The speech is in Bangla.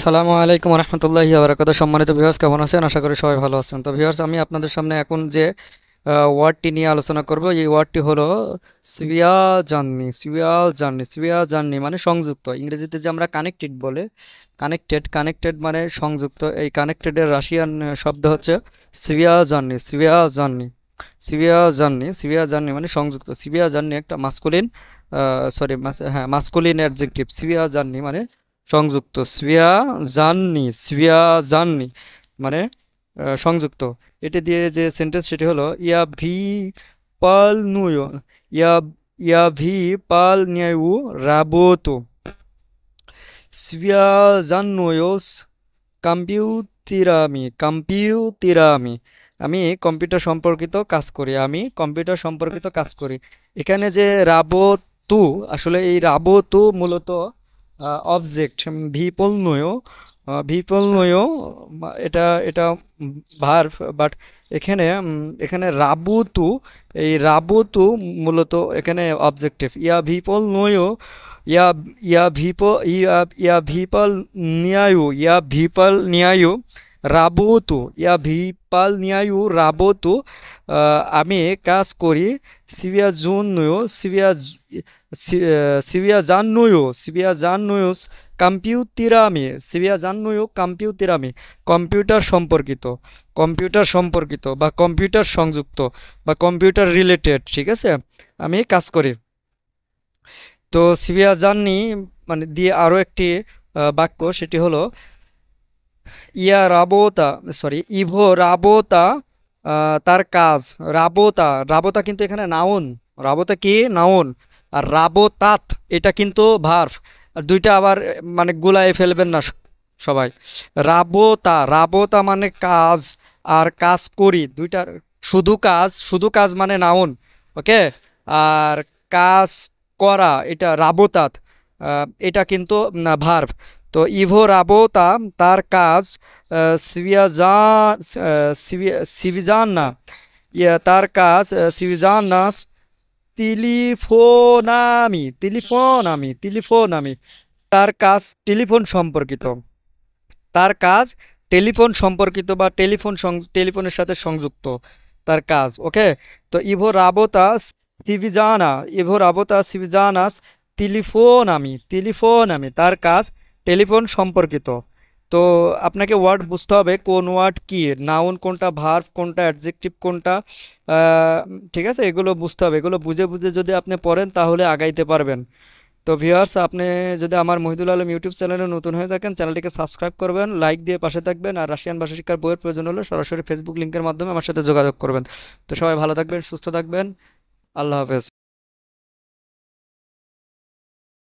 আসসালামু আলাইকুম রহমতুল্লাহি ওয়া বারাকাতুহু। সম্মানিত ভিউয়ার্স, কেমন আছেন? আশা করি সবাই ভালো আছেন। তো ভিউয়ার্স, আমি আপনাদের সামনে এখন যে ওয়ার্ডটি নিয়ে আলোচনা করব, এই ওয়ার্ডটি হলো Syria journey. Syria journey, Syria journey মানে সংযুক্ত। ইংরেজিতে যে আমরা কানেক্টেড বলে, কানেক্টেড, কানেক্টেড মানে সংযুক্ত। এই কানেক্টেডের রাশিয়ান শব্দ হচ্ছে Syria journey. Syria journey, Syria journey, Syria journey মানে সংযুক্ত। সিরিয়া জার্নি একটা মাস্কুলিন, সরি, হ্যাঁ, মাস্কুলিন অ্যাডজেক্টিভ। সিরিয়া জার্নি মানে সংযুক্ত। সিরিয়া জার্নি, সিরিয়া জার্নি মানে সংযুক্ত। এটা দিয়ে যে সেন্টেন্স সেটি হলো ইয়া ভি পাল নুয়ো, ইয়া ইয়া ভি পাল নিয়াউ রাবোতো সিভিয়াজানোয়স কম্পিউতিরামি, কম্পিউতিরামি। আমি কম্পিউটার সম্পর্কিত কাজ করি, আমি কম্পিউটার সম্পর্কিত কাজ করি। এখানে যে রাবতু, আসলে এই রাবতু মূলত অবজেক্ট। ভিপলনয়, ভিপলনয়, এটা এটা ভার্ব, বাট এখানে এখানে রাবুতু, এই রাবুতু মূলত এখানে অবজেক্টিভ। ইয়া ভিপলনয়, ইয়া ইয়া ভিপ ইয়া ইয়া ভিপাল নিয়ায়ু, ইয়া ভিপাল নিয়ায়ু রাবতু, ইয়া ভিপাল নিয়ায়ু রাবতু। আমি কাজ করি। সিভিয়া জুন নয়, সিভিয়া জান নয়, সিভিয়া জান নয় কম্পিউতিরামি, সিভিয়া জান নয় কম্পিউতিরামি। কম্পিউটার সম্পর্কিত, কম্পিউটার সম্পর্কিত বা কম্পিউটার সংযুক্ত বা কম্পিউটার রিলেটেড, ঠিক আছে, আমি কাজ করি। তো সিভিয়া জার্নি মানে দিয়ে আরো একটি বাক্য, সেটি হলো ইয়া রাবোতা, সরি, ইভো রাবোতা, তার কাজ। রাবোতা, রাবোতা কিন্তু এখানে নাউন। রাবোতা কি? নাউন। আর রাবোতাত এটা কিন্তু ভার্ব। আর দুইটা আবার মানে গুলায় ফেলবেন না সবাই। রাবোতা, রাবোতা মানে কাজ, আর কাজ করি দুইটা। শুধু কাজ, শুধু কাজ মানে নাউন, ওকে। আর কাজ করা এটা রাবোতাত, এটা কিন্তু ভার্ব। তো ইভো রাবোতা তার কাজ, সিভিয়াজান, সিভিজানা, তার কাজ, সিভিজানাস টেলিফোনামি, টেলিফোনামি, টেলিফোনামি। তার কাজ টেলিফোন সম্পর্কিত, তার কাজ টেলিফোন সম্পর্কিত বা টেলিফোনের সাথে সংযুক্ত তার কাজ, ওকে। তো ইভো রাবোতা সিভিজানা, ইভো রাবোতা সিভিজানাস টেলিফোন আমি, টেলিফোন আমি, তার কাজ টেলিফোন সম্পর্কিত। তো আপনাকে ওয়ার্ড বুঝতে হবে কোন ওয়ার্ড কি, নাউন কোনটা, ভার্ব কোনটা, অ্যাডজেক্টিভ কোনটা। ঠিক আছে, এগুলো বুঝতে হবে। এগুলো বুঝে বুঝে যদি আপনি পড়েন তাহলে আগাইতে পারবেন। তো ভিউয়ার্স, আপনি যদি আমার মহিদুল আলম ইউটিউব চ্যানেলে নতুন হয়ে থাকেন, চ্যানেলটিকে সাবস্ক্রাইব করবেন, লাইক দিয়ে পাশে থাকবেন। আর রাশিয়ান ভাষা শিক্ষার বইয়ের প্রয়োজন হলে সরাসরি ফেসবুক লিংকের মাধ্যমে আমার সাথে যোগাযোগ করবেন। তো সবাই ভালো থাকবেন, সুস্থ থাকবেন। আল্লাহ হাফেজ।